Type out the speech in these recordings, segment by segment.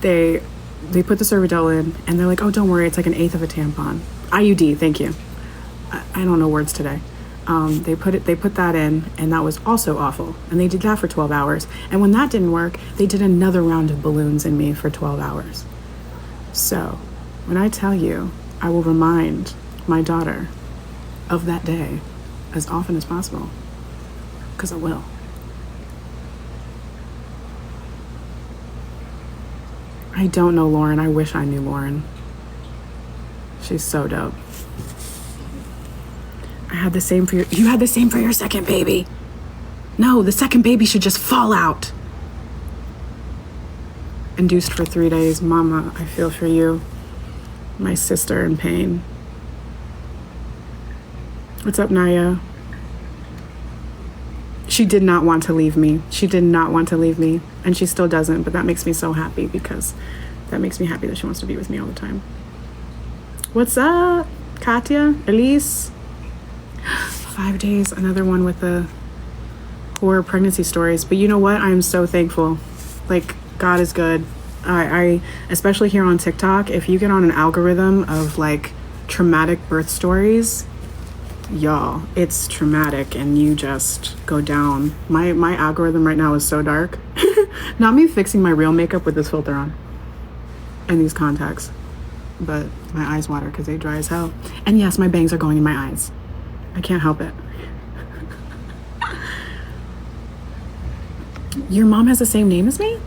They put the Cervidil in, and they're like, oh, don't worry, it's like an eighth of a tampon. IUD, thank you. I don't know words today. They put that in, and that was also awful. And they did that for 12 hours. And when that didn't work, they did another round of balloons in me for 12 hours. So when I tell you, I will remind my daughter of that day as often as possible, because I will. I don't know Lauren. I wish I knew Lauren. She's so dope. I had the same for you had the same for your second baby. No, the second baby should just fall out. Induced for 3 days. Mama, I feel for you. My sister in pain. What's up, Naya? She did not want to leave me. She did not want to leave me. And she still doesn't, but that makes me so happy, because that makes me happy that she wants to be with me all the time. What's up, Katya? Elise? 5 days, another one with the horror pregnancy stories. But you know what? I'm so thankful. Like, God is good. I especially here on TikTok, if you get on an algorithm of like traumatic birth stories, y'all, it's traumatic and you just go down. My algorithm right now is so dark. Not me fixing my real makeup with this filter on and these contacts, but my eyes water because they dry as hell. And yes, my bangs are going in my eyes. I can't help it. Your mom has the same name as me?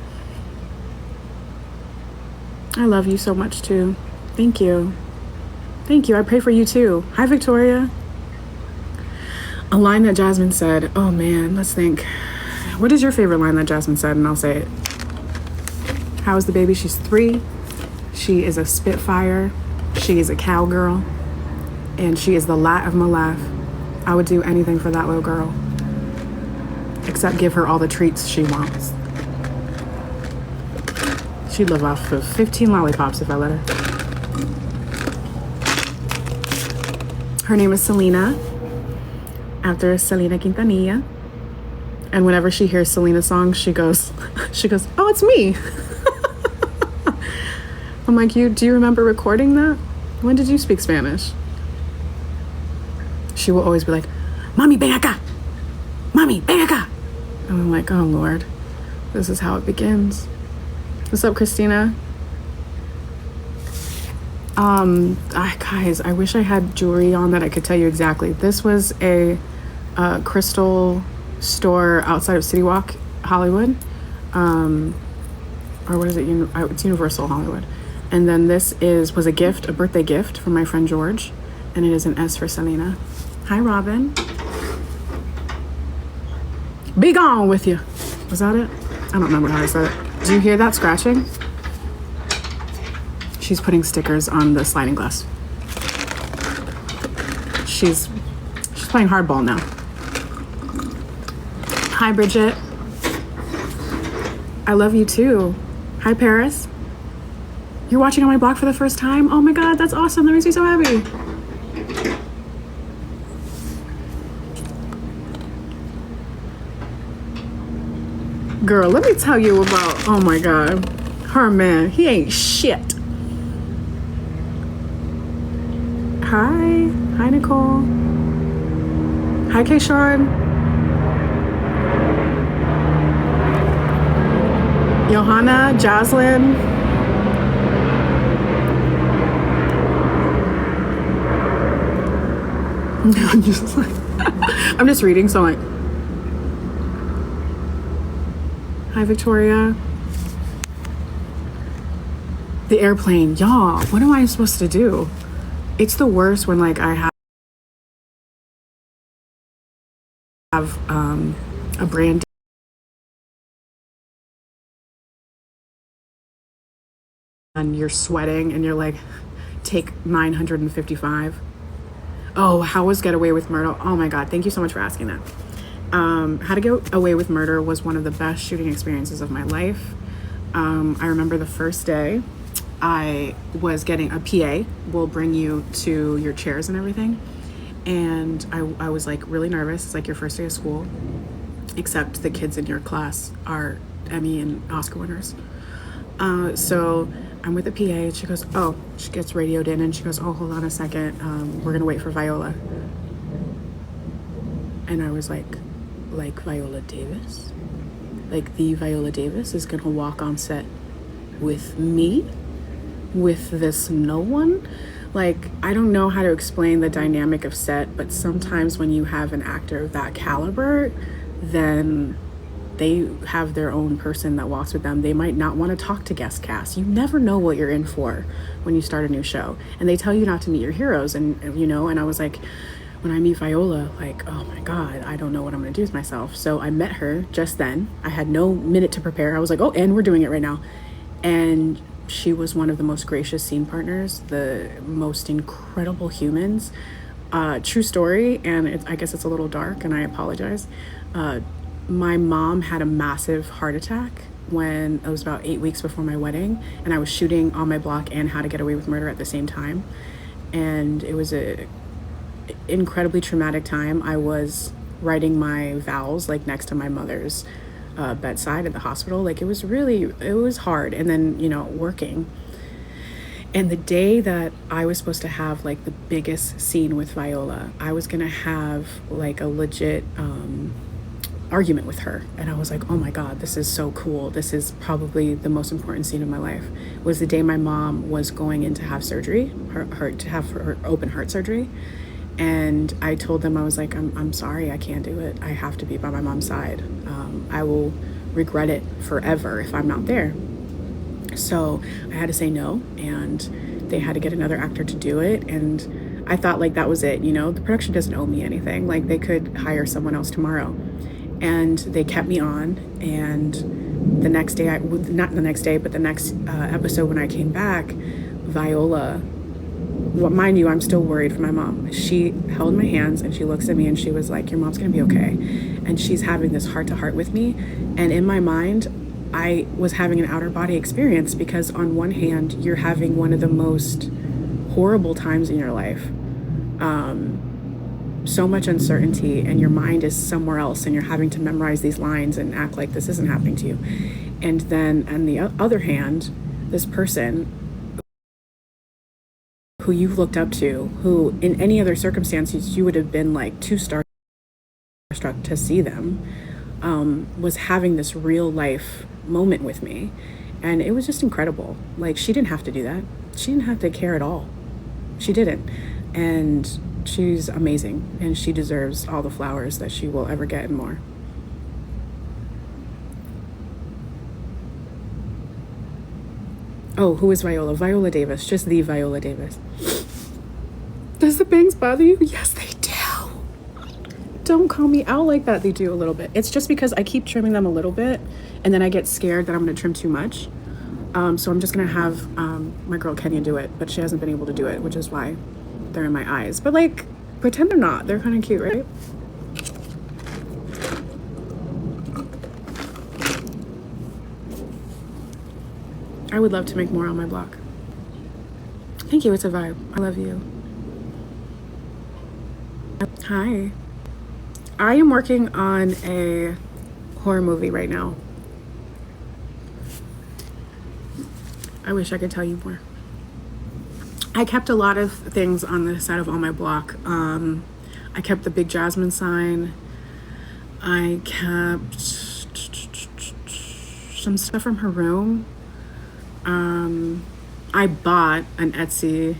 I love you so much too. Thank you. Thank you. I pray for you too. Hi, Victoria. A line that Jasmine said. Oh man, let's think. What is your favorite line that Jasmine said? And I'll say it. How is the baby? She's 3. She is a spitfire. She is a cowgirl. And she is the light of my life. I would do anything for that little girl, except give her all the treats she wants. She'd live off of 15 lollipops if I let her. Her name is Selena, after Selena Quintanilla. And whenever she hears Selena songs, she goes, oh, it's me. I'm like, do you remember recording that? When did you speak Spanish? She will always be like, Mami, ven acá. Mami, ven acá. And I'm like, oh Lord, this is how it begins. What's up, Christina? Guys, I wish I had jewelry on that I could tell you exactly. This was a crystal store outside of City Walk, Hollywood. Or what is it? It's Universal Hollywood. And then this was a gift, a birthday gift from my friend George. And it is an S for Selena. Hi, Robin. Be gone with you. Was that it? I don't remember how I said it. Do you hear that scratching? She's putting stickers on the sliding glass. She's playing hardball now. Hi, Bridget. I love you too. Hi, Paris. You're watching on my blog for the first time? Oh my God, that's awesome. That makes me so happy. Girl, let me tell you about, oh my God, her man. He ain't shit. Hi. Hi, Nicole. Hi, Kayshawn. Johanna, Jocelyn. I'm just reading, so I'm like, hi, Victoria. The airplane. Y'all, what am I supposed to do? It's the worst when like I have a brand and you're sweating and you're like, take 955. Oh, how was Get Away with Murder? Oh my God, thank you so much for asking that. How to Get Away with Murder was one of the best shooting experiences of my life. I remember the first day I was getting a PA will bring you to your chairs and everything. And I was like really nervous. It's like your first day of school, except the kids in your class are Emmy and Oscar winners. So I'm with the PA, and she goes, oh, she gets radioed in, and she goes, oh, hold on a second. We're gonna wait for Viola. And I was like Viola Davis? Like the Viola Davis is gonna walk on set with me? With this no one? Like, I don't know how to explain the dynamic of set, but sometimes when you have an actor of that caliber, then they have their own person that walks with them. They might not want to talk to guest cast. You never know what you're in for when you start a new show. And they tell you not to meet your heroes. And you know, and I was like, when I meet Viola, like, oh my God, I don't know what I'm going to do with myself. So I met her just then. I had no minute to prepare. I was like, oh, and we're doing it right now. And she was one of the most gracious scene partners, the most incredible humans. True story, and I guess it's a little dark, and I apologize. My mom had a massive heart attack when it was about 8 weeks before my wedding, and I was shooting On My Block and How to Get Away with Murder at the same time. And it was a incredibly traumatic time. I was writing my vows like next to my mother's bedside at the hospital. Like it was hard. And then, you know, working. And the day that I was supposed to have like the biggest scene with Viola, I was gonna have like a legit argument with her. And I was like, oh my God, this is so cool. This is probably the most important scene of my life. Was the day my mom was going in to have surgery, her open heart surgery. And I told them, I was like, I'm sorry, I can't do it. I have to be by my mom's side. I will regret it forever if I'm not there. So I had to say no, and they had to get another actor to do it. And I thought like that was it, you know, the production doesn't owe me anything. Like they could hire someone else tomorrow. And they kept me on. And the next day, not the next day, but the next episode when I came back, Viola, well, mind you, I'm still worried for my mom. She held my hands and she looks at me and she was like, your mom's gonna be okay. And she's having this heart to heart with me. And in my mind, I was having an outer body experience because on one hand, you're having one of the most horrible times in your life. So much uncertainty and your mind is somewhere else and you're having to memorize these lines and act like this isn't happening to you. And then on the other hand, this person who you've looked up to, who in any other circumstances you would have been like too starstruck to see them, was having this real life moment with me. And it was just incredible. Like she didn't have to do that. She didn't have to care at all. She didn't. And she's amazing and she deserves all the flowers that she will ever get and more. Oh, who is Viola? Viola Davis, just the Viola Davis. Does the bangs bother you? Yes, they do. Don't call me out like that. They do a little bit. It's just because I keep trimming them a little bit and then I get scared that I'm going to trim too much. So I'm just going to have my girl Kenya do it, but she hasn't been able to do it, which is why they're in my eyes. But like, pretend they're not. They're kind of cute, right? I would love to make more On My Block. Thank you. It's a vibe. I love you. Hi. I am working on a horror movie right now. I wish I could tell you more. I kept a lot of things on the side of On My Block. I kept the big jasmine sign. I kept some stuff from her room. I bought an Etsy